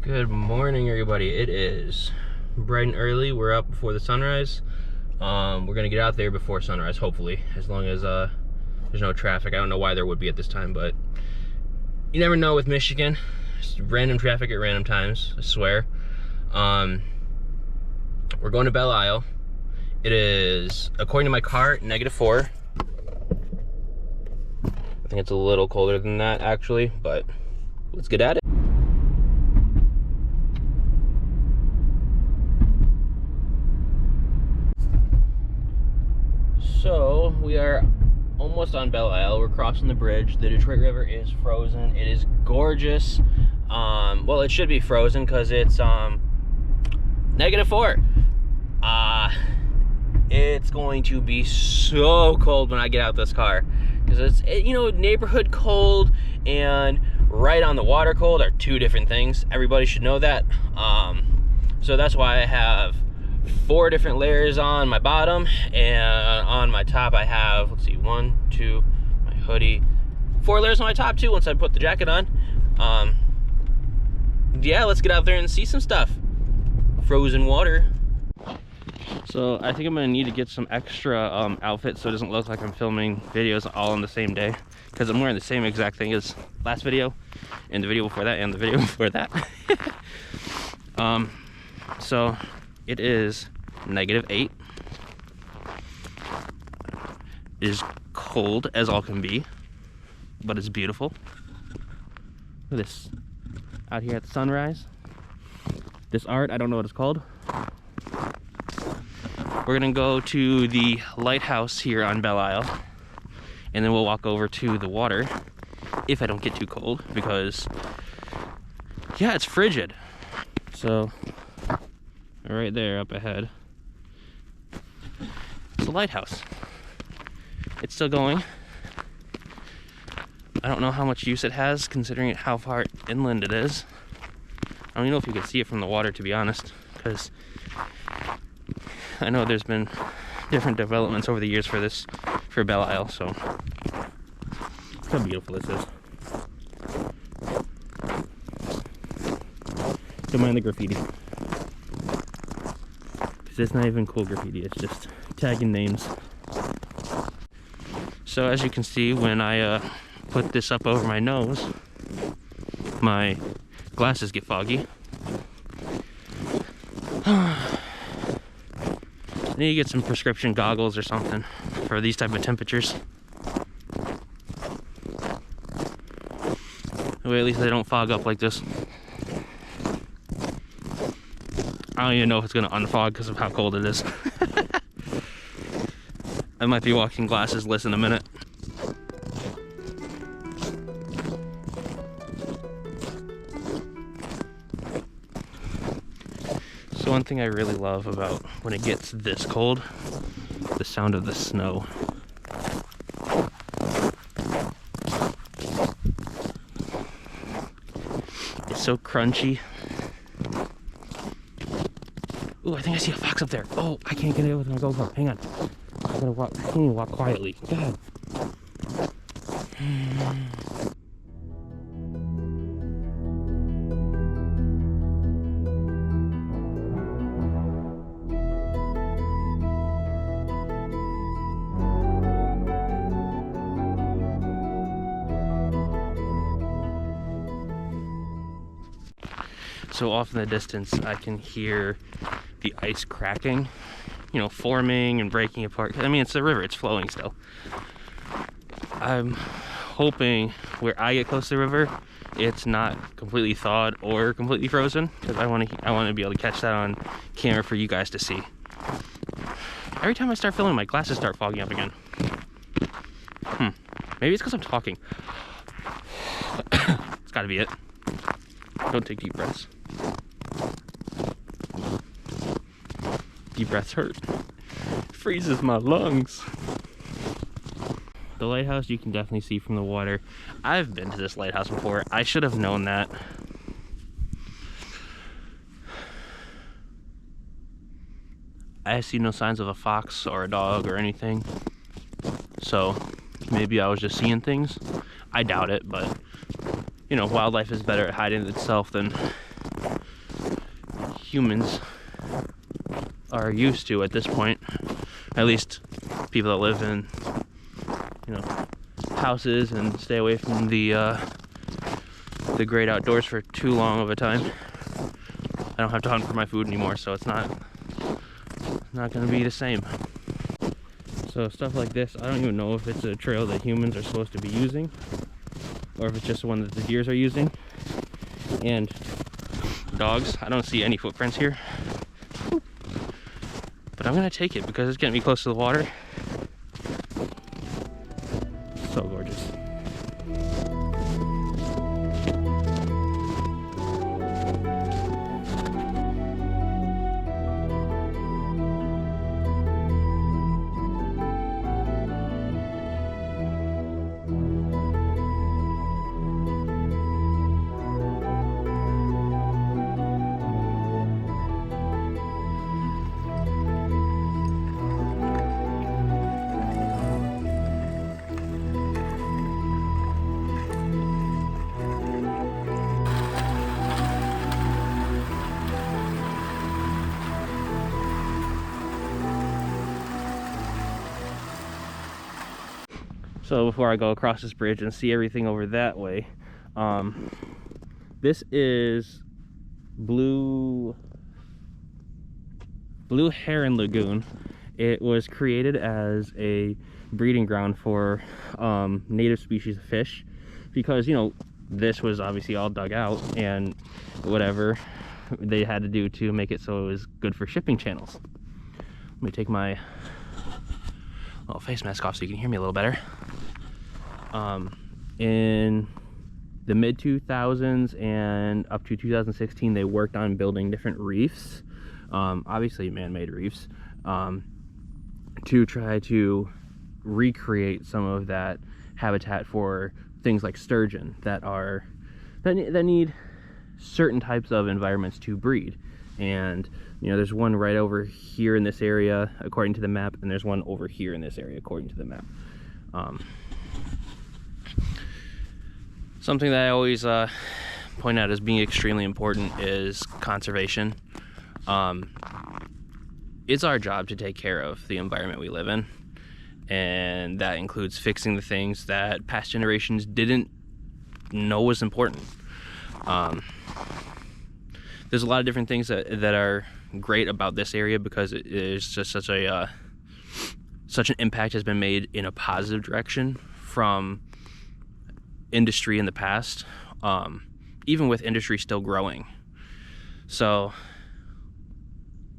Good morning, everybody. It is bright and early. We're up before the sunrise. We're gonna get out there before sunrise, hopefully, as long as there's no traffic. I don't know why there would be at this time, but you never know with Michigan. Just random traffic at random times, I swear. We're going to Belle Isle. It is, according to my car, -4. I think it's a little colder than that, actually, but let's get at it. So we are almost on Belle Isle. We're crossing the bridge. The Detroit River is frozen. It is gorgeous. Well, it should be frozen because it's -4. It's going to be so cold when I get out this car, because it's, you know, neighborhood cold and right on the water cold are two different things. Everybody should know that. So that's why I have 4 different layers on my bottom, and on my top I have, let's see, 1, 2, my hoodie, 4 layers on my top too once I put the jacket on. Yeah, let's get out there and see some stuff. Frozen water. So I think I'm gonna need to get some extra outfits so it doesn't look like I'm filming videos all on the same day, because I'm wearing the same exact thing as last video and the video before that and the video before that. So it is -8. It is cold as all can be, but it's beautiful. Look at this out here at the sunrise. This art, I don't know what it's called. We're gonna go to the lighthouse here on Belle Isle, and then we'll walk over to the water if I don't get too cold, because yeah, it's frigid. So right there up ahead, it's a lighthouse. It's still going. I don't know how much use it has, considering how far inland it is. I don't even know if you can see it from the water, to be honest, because I know there's been different developments over the years for Belle Isle. So look how beautiful this is. Don't mind the graffiti, because it's not even cool graffiti, it's just tagging names. So as you can see, when I put this up over my nose, my glasses get foggy. I need to get some prescription goggles or something for these type of temperatures. That way at least they don't fog up like this. I don't even know if it's gonna unfog because of how cold it is. I might be walking glasses-less in a minute. So one thing I really love about when it gets this cold, the sound of the snow. It's so crunchy. Ooh, I think I see a fox up there. Oh, I can't get it with my GoPro. Hang on. I gotta walk. I can't even walk quietly. God. So off in the distance, I can hear the ice cracking, you know, forming and breaking apart. I mean, it's a river, it's flowing still. I'm hoping where I get close to the river, it's not completely thawed or completely frozen, because I want to be able to catch that on camera for you guys to see. Every time I start filming, my glasses start fogging up again. Maybe it's because I'm talking. It's got to be it. Don't take deep breaths. Deep breaths hurt. Freezes my lungs. The lighthouse you can definitely see from the water. I've been to this lighthouse before. I should have known that. I see no signs of a fox or a dog or anything. So maybe I was just seeing things. I doubt it, but you know, wildlife is better at hiding itself than humans are used to at this point. At least people that live in, you know, houses and stay away from the great outdoors for too long of a time. I don't have to hunt for my food anymore, so it's not going to be the same. So stuff like this, I don't even know if it's a trail that humans are supposed to be using, or if it's just one that the deers are using. And dogs, I don't see any footprints here. But I'm gonna take it because it's getting me close to the water. So gorgeous. So before I go across this bridge and see everything over that way, this is Blue Heron Lagoon. It was created as a breeding ground for native species of fish, because, you know, this was obviously all dug out and whatever they had to do to make it so it was good for shipping channels. Let me take my little face mask off so you can hear me a little better. In the mid 2000s and up to 2016, they worked on building different reefs, obviously man-made reefs, to try to recreate some of that habitat for things like sturgeon that need certain types of environments to breed. And, you know, there's one right over here in this area according to the map, and there's one over here in this area according to the map. Something that I always point out as being extremely important is conservation. It's our job to take care of the environment we live in, and that includes fixing the things that past generations didn't know was important. There's a lot of different things that are great about this area, because it is just such an impact has been made in a positive direction from industry in the past, even with industry still growing. So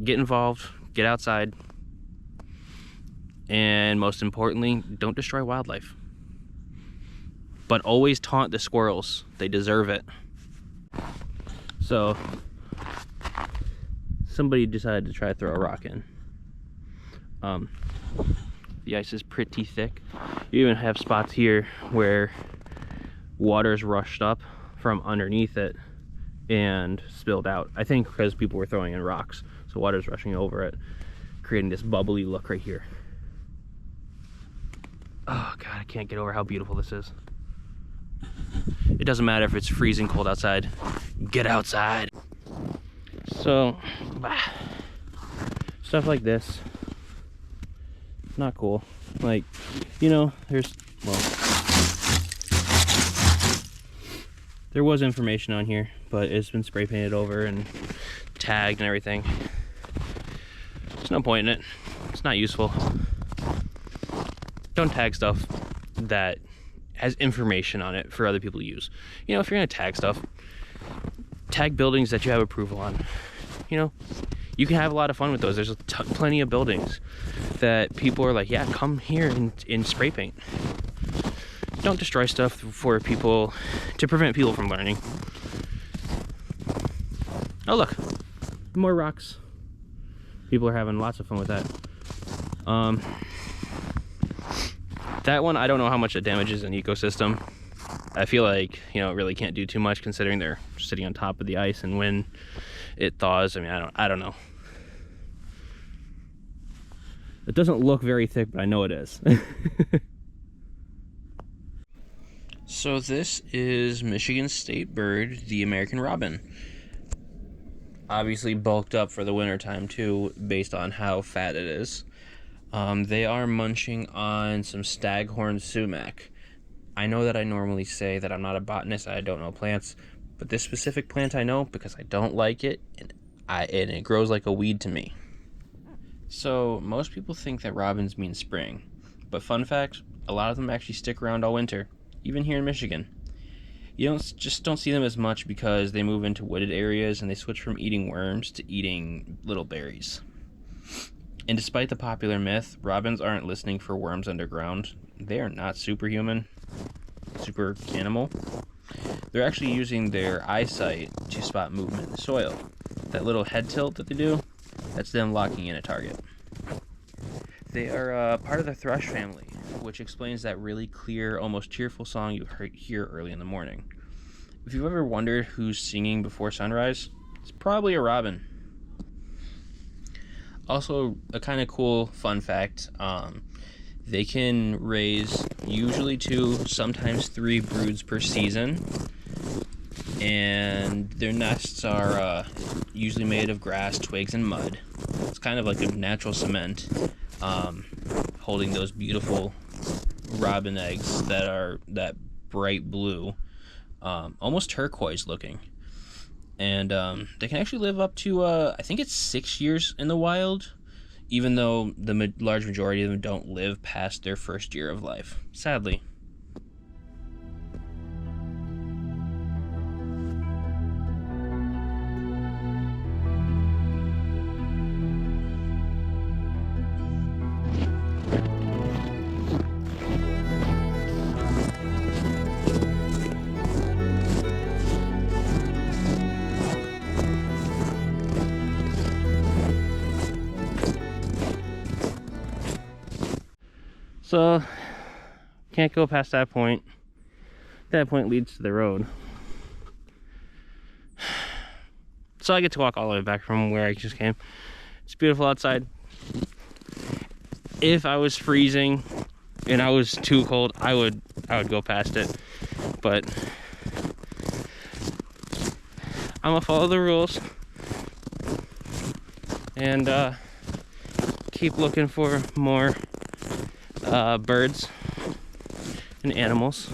get involved, get outside, and most importantly, don't destroy wildlife. But always taunt the squirrels. They deserve it. So somebody decided to try to throw a rock in. The ice is pretty thick. You even have spots here where water's rushed up from underneath it and spilled out. I think because people were throwing in rocks, so water's rushing over it, creating this bubbly look right here. Oh God, I can't get over how beautiful this is. It doesn't matter if it's freezing cold outside. Get outside. So, stuff like this, not cool. Like, you know, there was information on here, but it's been spray painted over and tagged and everything. There's no point in it. It's not useful. Don't tag stuff that has information on it for other people to use. You know, if you're gonna tag stuff, tag buildings that you have approval on. You know, you can have a lot of fun with those. There's plenty of buildings that people are like, yeah, come here and spray paint. Don't destroy stuff for people, to prevent people from learning. Oh look, more rocks. People are having lots of fun with that. That one, I don't know how much it damages an ecosystem. I feel like, you know, it really can't do too much considering they're sitting on top of the ice, and when it thaws, I mean, I don't know. It doesn't look very thick, but I know it is. So this is Michigan state bird, the American robin. obviously bulked up for the winter time too, based on how fat it is. They are munching on some staghorn sumac. I know that I normally say that I'm not a botanist, I don't know plants, but this specific plant I know because I don't like it, and it grows like a weed to me. So most people think that robins mean spring, but fun fact, a lot of them actually stick around all winter, even here in Michigan. You don't see them as much because they move into wooded areas and they switch from eating worms to eating little berries. And despite the popular myth, robins aren't listening for worms underground. They are not superhuman, super animal. They're actually using their eyesight to spot movement in the soil. That little head tilt that they do, that's them locking in a target. They are part of the thrush family, which explains that really clear, almost cheerful song you hear early in the morning. If you've ever wondered who's singing before sunrise, it's probably a robin. Also, a kind of cool fun fact, they can raise usually 2, sometimes 3 broods per season, and their nests are usually made of grass, twigs, and mud. It's kind of like a natural cement, holding those beautiful robin eggs that are that bright blue, almost turquoise looking. And they can actually live up to, I think it's 6 years in the wild, even though the large majority of them don't live past their first year of life, sadly. So, can't go past that point. That point leads to the road. So I get to walk all the way back from where I just came. It's beautiful outside. If I was freezing and I was too cold, I would go past it. But I'm gonna follow the rules and keep looking for more birds and animals.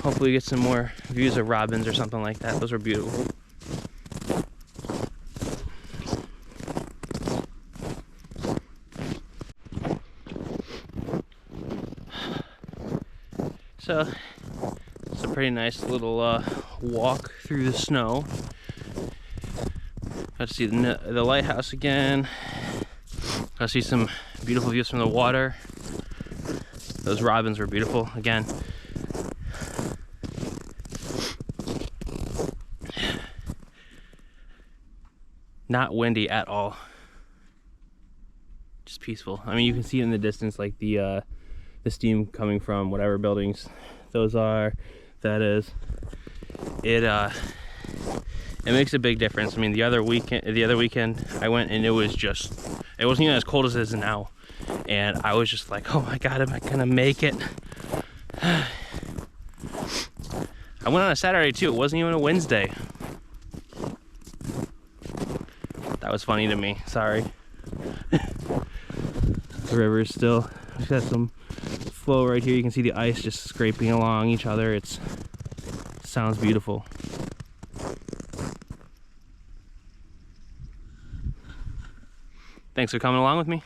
Hopefully get some more views of robins or something like that. Those are beautiful. So it's a pretty nice little walk through the snow. Got to see the lighthouse again. Got to see some beautiful views from the water. Those robins were beautiful again. Not windy at all. Just peaceful. I mean, you can see in the distance, like the steam coming from whatever buildings those are. That is. It makes a big difference. I mean, the other weekend I went and it wasn't even as cold as it is now, and I was just like, oh my god, am I gonna make it? I went on a Saturday too. It wasn't even a Wednesday. That was funny to me. Sorry. The river is still. We've got some flow right here. You can see the ice just scraping along each other. It sounds beautiful. Thanks for coming along with me.